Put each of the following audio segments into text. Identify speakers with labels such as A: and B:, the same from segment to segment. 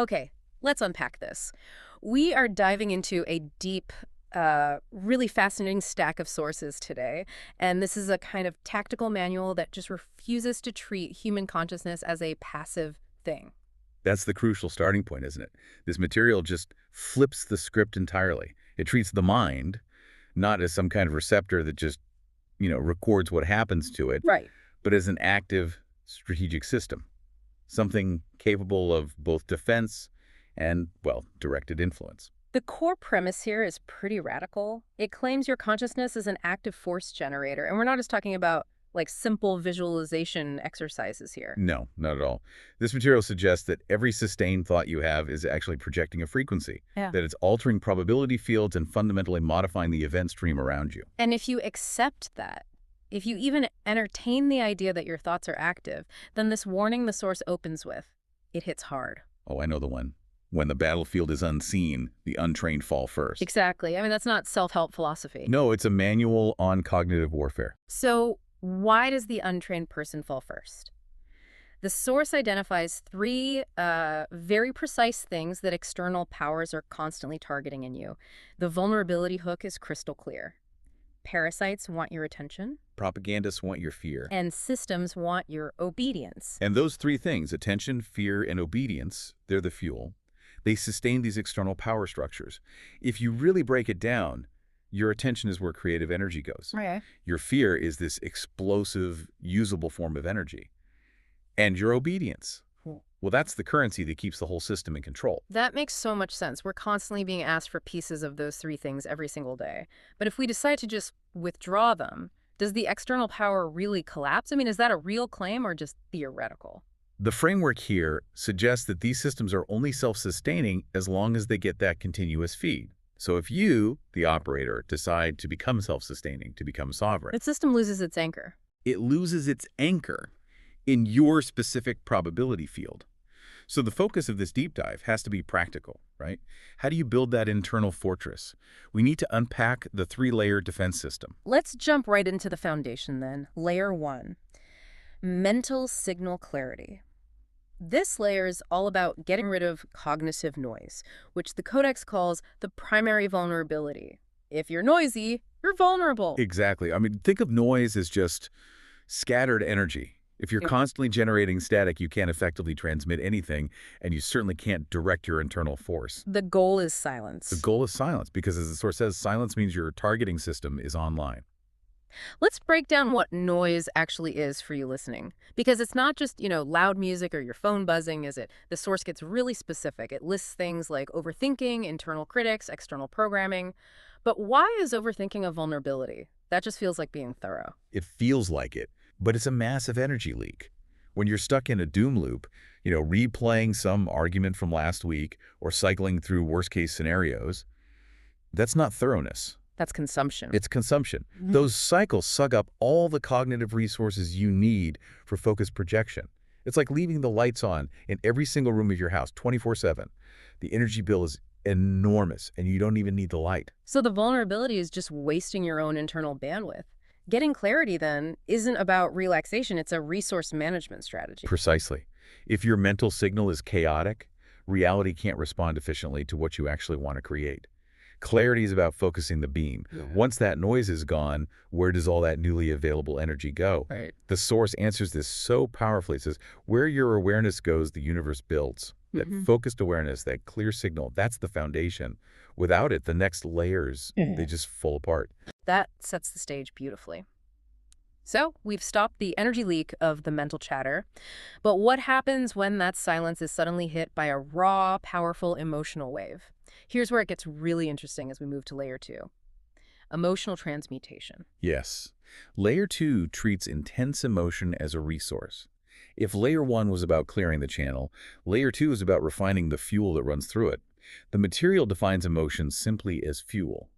A: Okay, let's unpack this. We are diving into a deep, really fascinating stack of sources today, and this is a kind of tactical manual that just refuses to treat human consciousness as a passive thing.
B: That's the crucial starting point, isn't it? This material just flips the script entirely. It treats the mind not as some kind of receptor that just, records what happens to it,
A: Right.
B: but as an active strategic system, something capable of both defense and, well, directed influence.
A: The core premise here is pretty radical. It claims your consciousness is an active force generator, and we're not just talking about like simple visualization exercises here.
B: No, not at all. This material suggests that every sustained thought you have is actually projecting a frequency,
A: Yeah.
B: that it's altering probability fields and fundamentally modifying the event stream around you.
A: And if you accept that, if you even entertain the idea that your thoughts are active, then this warning the source opens with, it hits hard.
B: Oh, I know the one. When the battlefield is unseen, the untrained fall first.
A: Exactly. I mean, that's not self-help philosophy.
B: No, it's a manual on cognitive warfare.
A: So why does the untrained person fall first? The source identifies three very precise things that external powers are constantly targeting in you. The vulnerability hook is crystal clear. Parasites want your attention,
B: Propagandists want your fear.
A: and systems want your obedience.
B: And those three things, attention, fear, and obedience, they're the fuel. They sustain these external power structures. If you really break it down, your attention is where creative energy goes.
A: Okay.
B: Your fear is this explosive, usable form of energy. And your obedience.
A: Cool.
B: Well, that's the currency that keeps the whole system in control.
A: That makes so much sense. We're constantly being asked for pieces of those three things every single day. But if we decide to just withdraw them, does the external power really collapse? I mean, is that a real claim or just theoretical?
B: The framework here suggests that these systems are only self-sustaining as long as they get that continuous feed. So if you, the operator, decide to become self-sustaining, to become sovereign,
A: The system loses its anchor.
B: it loses its anchor in your specific probability field. So the focus of this deep dive has to be practical, right? How do you build that internal fortress? We need to unpack the three-layer defense system.
A: Let's jump right into the foundation then. Layer 1, mental signal clarity. This layer is all about getting rid of cognitive noise, which the Codex calls the primary vulnerability. If you're noisy, you're vulnerable.
B: Exactly. I mean, think of noise as just scattered energy. If you're
A: Yeah.
B: constantly generating static, you can't effectively transmit anything, and you certainly can't direct your internal force.
A: The goal is silence.
B: The goal is silence, because as the source says, silence means your targeting system is online.
A: Let's break down what noise actually is for you listening. Because it's not just, loud music or your phone buzzing, is it? The source gets really specific. It lists things like overthinking, internal critics, external programming. But why is overthinking a vulnerability? That just feels like being thorough.
B: It feels like it, but it's a massive energy leak. When you're stuck in a doom loop, replaying some argument from last week or cycling through worst-case scenarios, that's not thoroughness.
A: That's consumption.
B: It's consumption.
A: Mhm.
B: Those cycles suck up all the cognitive resources you need for focused projection. It's like leaving the lights on in every single room of your house 24/7. The energy bill is enormous, and you don't even need the light.
A: So the vulnerability is just wasting your own internal bandwidth. Getting clarity, then, isn't about relaxation. It's a resource management strategy.
B: Precisely. If your mental signal is chaotic, reality can't respond efficiently to what you actually want to create. Clarity is about focusing the beam.
A: Yeah.
B: Once that noise is gone, where does all that newly available energy go?
A: Right.
B: The source answers this so powerfully. It says, where your awareness goes, the universe builds. That focused awareness, that clear signal, that's the foundation. Without it, the next layers, they just fall apart.
A: That sets the stage beautifully. So we've stopped the energy leak of the mental chatter. But what happens when that silence is suddenly hit by a raw, powerful emotional wave? Here's where it gets really interesting as we move to layer 2. Emotional transmutation.
B: Yes. Layer 2 treats intense emotion as a resource. If layer 1 was about clearing the channel, layer 2 is about refining the fuel that runs through it. The material defines emotion simply as fuel.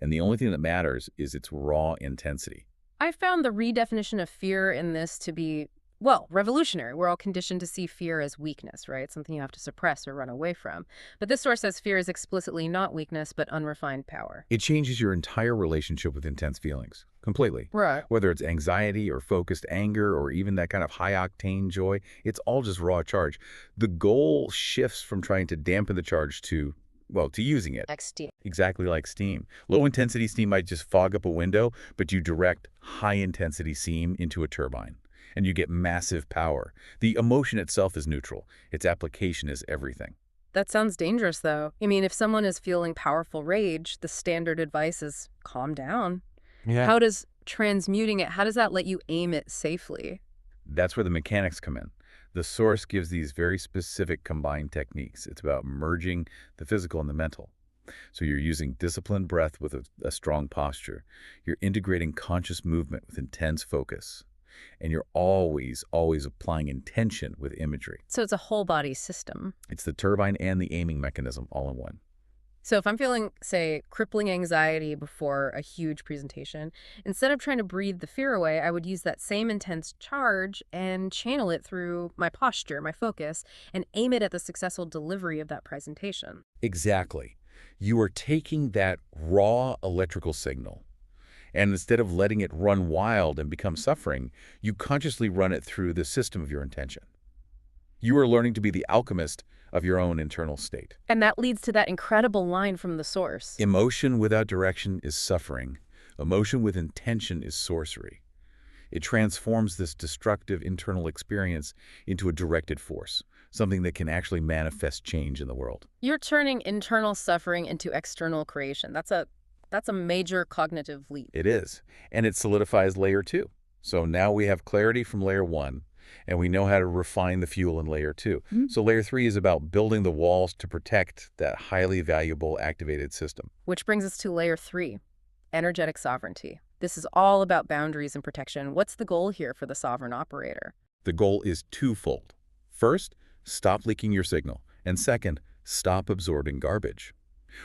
B: And the only thing that matters is its raw intensity.
A: I found the redefinition of fear in this to be, well, revolutionary. We're all conditioned to see fear as weakness, right? Something you have to suppress or run away from. But this source says fear is explicitly not weakness, but unrefined power.
B: It changes your entire relationship with intense feelings, completely.
A: Right.
B: Whether it's anxiety or focused anger or even that kind of high-octane joy, it's all just raw charge. The goal shifts from trying to dampen the charge to, well, to using it.
A: XD.
B: Exactly like steam. Low-intensity steam might just fog up a window, but you direct high-intensity steam into a turbine, and you get massive power. The emotion itself is neutral. Its application is everything.
A: That sounds dangerous, though. I mean, if someone is feeling powerful rage, the standard advice is calm down.
B: Yeah.
A: How does transmuting it, how does that let you aim it safely?
B: That's where the mechanics come in. The source gives these very specific combined techniques. It's about merging the physical and the mental. So you're using disciplined breath with a strong posture. You're integrating conscious movement with intense focus. And you're always applying intention with imagery.
A: So it's a whole body system.
B: It's the turbine and the aiming mechanism all in one.
A: So if I'm feeling, say, crippling anxiety before a huge presentation, instead of trying to breathe the fear away, I would use that same intense charge and channel it through my posture, my focus, and aim it at the successful delivery of that presentation.
B: Exactly. You are taking that raw electrical signal, and instead of letting it run wild and become suffering, you consciously run it through the system of your intention. You are learning to be the alchemist of your own internal state.
A: And that leads to that incredible line from the source.
B: Emotion without direction is suffering. Emotion with intention is sorcery. It transforms this destructive internal experience into a directed force, something that can actually manifest change in the world.
A: You're turning internal suffering into external creation. That's a major cognitive leap.
B: It is, and it solidifies layer 2. So now we have clarity from layer 1, and we know how to refine the fuel in layer 2. So layer 3 is about building the walls to protect that highly valuable activated system.
A: Which brings us to layer 3, energetic sovereignty. This is all about boundaries and protection. What's the goal here for the sovereign operator?
B: The goal is twofold. First, stop leaking your signal, and second, stop absorbing garbage.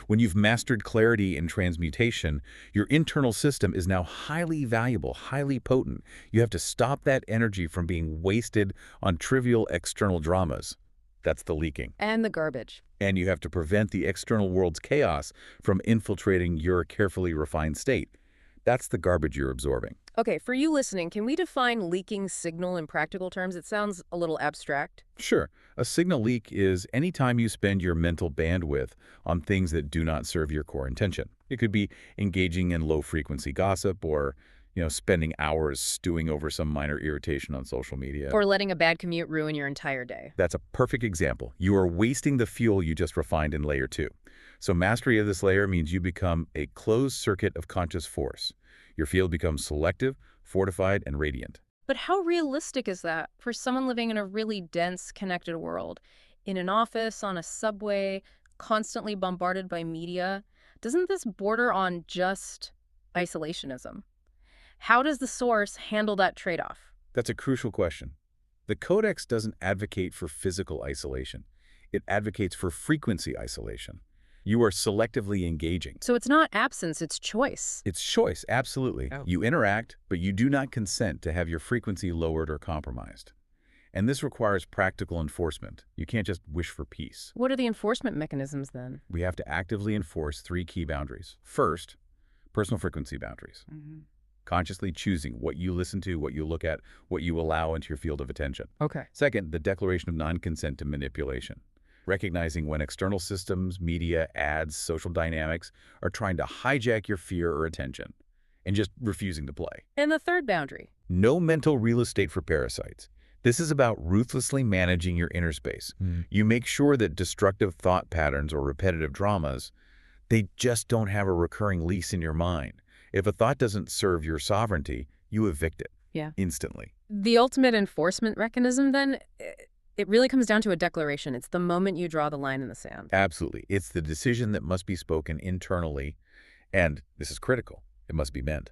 B: When you've mastered clarity and transmutation, your internal system is now highly valuable, highly potent. You have to stop that energy from being wasted on trivial external dramas. That's the leaking.
A: And the garbage.
B: And you have to prevent the external world's chaos from infiltrating your carefully refined state. That's the garbage you're absorbing.
A: Okay, for you listening, can we define leaking signal in practical terms? It sounds a little abstract.
B: Sure. A signal leak is any time you spend your mental bandwidth on things that do not serve your core intention. It could be engaging in low-frequency gossip or, spending hours stewing over some minor irritation on social media.
A: Or letting a bad commute ruin your entire day.
B: That's a perfect example. You are wasting the fuel you just refined in layer 2. So mastery of this layer means you become a closed circuit of conscious force. Your field becomes selective, fortified, and radiant.
A: But how realistic is that for someone living in a really dense, connected world? In an office, on a subway, constantly bombarded by media? Doesn't this border on just isolationism? How does the source handle that trade-off?
B: That's a crucial question. The Codex doesn't advocate for physical isolation. It advocates for frequency isolation. You are selectively engaging.
A: So it's not absence, it's choice.
B: It's choice, absolutely.
A: Oh.
B: You interact, but you do not consent to have your frequency lowered or compromised. And this requires practical enforcement. You can't just wish for peace.
A: What are the enforcement mechanisms then?
B: We have to actively enforce 3 key boundaries. First, personal frequency boundaries. Consciously choosing what you listen to, what you look at, what you allow into your field of attention.
A: Okay.
B: Second, the declaration of non-consent to manipulation. Recognizing when external systems, media, ads, social dynamics are trying to hijack your fear or attention, and just refusing to play.
A: And the third boundary?
B: No mental real estate for parasites. This is about ruthlessly managing your inner space. You make sure that destructive thought patterns or repetitive dramas, they just don't have a recurring lease in your mind. If a thought doesn't serve your sovereignty, you evict it.
A: Yeah.
B: Instantly.
A: The ultimate enforcement mechanism then, it really comes down to a declaration. It's the moment you draw the line in the sand.
B: Absolutely. It's the decision that must be spoken internally, and this is critical. It must be meant.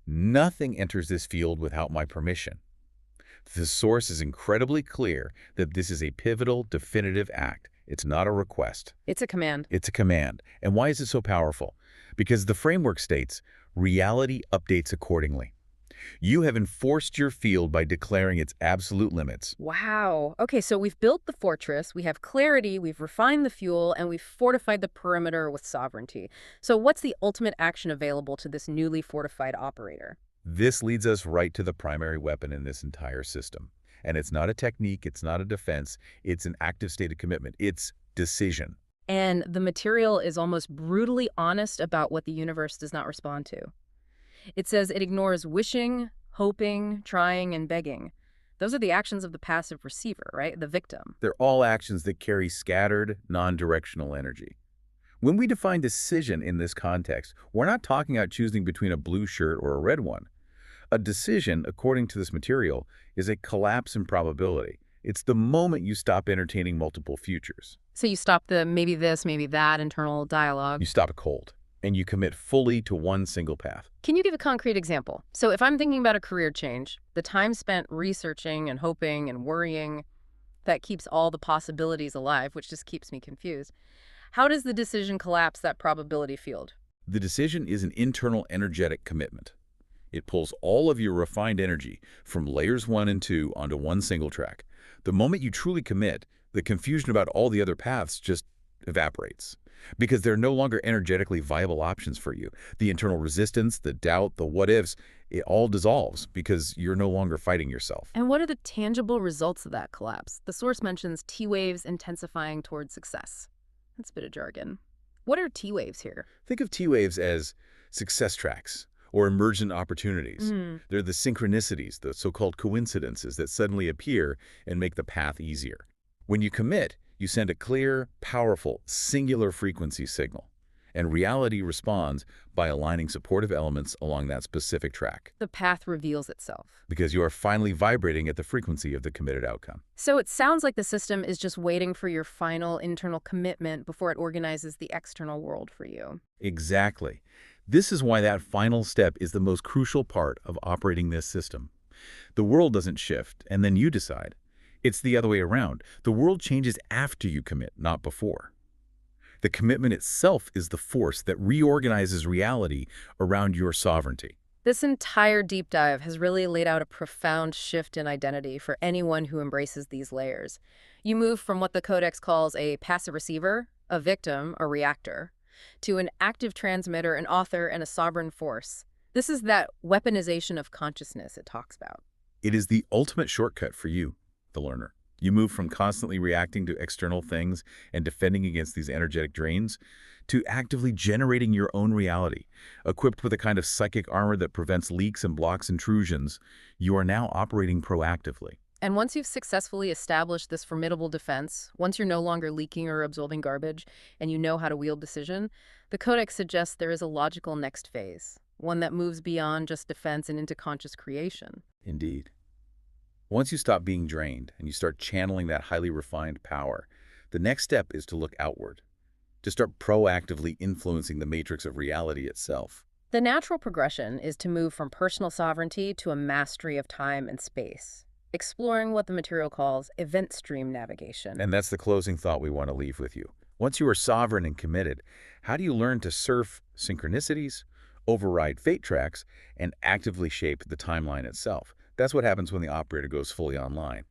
B: Nothing enters this field without my permission. The source is incredibly clear that this is a pivotal, definitive act. It's not a request.
A: It's a command.
B: It's a command. And why is it so powerful? Because the framework states, reality updates accordingly. You have enforced your field by declaring its absolute limits.
A: Wow. Okay, so we've built the fortress, we have clarity, we've refined the fuel, and we've fortified the perimeter with sovereignty. So what's the ultimate action available to this newly fortified operator?
B: This leads us right to the primary weapon in this entire system. And it's not a technique, it's not a defense, it's an active stated commitment. It's decision.
A: And the material is almost brutally honest about what the universe does not respond to. It says it ignores wishing, hoping, trying, and begging. Those are the actions of the passive receiver, right? The victim.
B: They're all actions that carry scattered, non-directional energy. When we define decision in this context, we're not talking about choosing between a blue shirt or a red one. A decision, according to this material, is a collapse in probability. It's the moment you stop entertaining multiple futures.
A: So you stop the maybe this, maybe that internal dialogue.
B: You stop it cold, and you commit fully to one single path.
A: Can you give a concrete example? So if I'm thinking about a career change, the time spent researching and hoping and worrying, that keeps all the possibilities alive, which just keeps me confused. How does the decision collapse that probability field?
B: The decision is an internal energetic commitment. It pulls all of your refined energy from layers 1 and 2 onto one single track. The moment you truly commit, the confusion about all the other paths just evaporates because they're no longer energetically viable options for you. The internal resistance, the doubt, the what-ifs, it all dissolves because you're no longer fighting yourself.
A: And what are the tangible results of that collapse? The source mentions T waves intensifying towards success. That's a bit of jargon. What are T waves here?
B: Think of T-waves as success tracks or emergent opportunities. They're the synchronicities, the so-called coincidences that suddenly appear and make the path easier. When you commit, you send a clear, powerful, singular frequency signal, and reality responds by aligning supportive elements along that specific track,
A: The path reveals itself.
B: because you are finally vibrating at the frequency of the committed outcome.
A: So it sounds like the system is just waiting for your final internal commitment before it organizes the external world for you.
B: Exactly. This is why that final step is the most crucial part of operating this system. The world doesn't shift, and then you decide. It's the other way around. The world changes after you commit, not before. The commitment itself is the force that reorganizes reality around your sovereignty.
A: This entire deep dive has really laid out a profound shift in identity for anyone who embraces these layers. You move from what the Codex calls a passive receiver, a victim, a reactor, to an active transmitter, an author, and a sovereign force. This is that weaponization of consciousness it talks about.
B: It is the ultimate shortcut for you, the learner. You move from constantly reacting to external things and defending against these energetic drains to actively generating your own reality. Equipped with a kind of psychic armor that prevents leaks and blocks intrusions, you are now operating proactively.
A: And once you've successfully established this formidable defense, once you're no longer leaking or absorbing garbage, and you know how to wield decision, the Codex suggests there is a logical next phase, one that moves beyond just defense and into conscious creation.
B: Indeed. Once you stop being drained and you start channeling that highly refined power, the next step is to look outward, to start proactively influencing the matrix of reality itself.
A: The natural progression is to move from personal sovereignty to a mastery of time and space, exploring what the material calls event stream navigation.
B: And that's the closing thought we want to leave with you. Once you are sovereign and committed, how do you learn to surf synchronicities, override fate tracks, and actively shape the timeline itself? That's what happens when the operator goes fully online.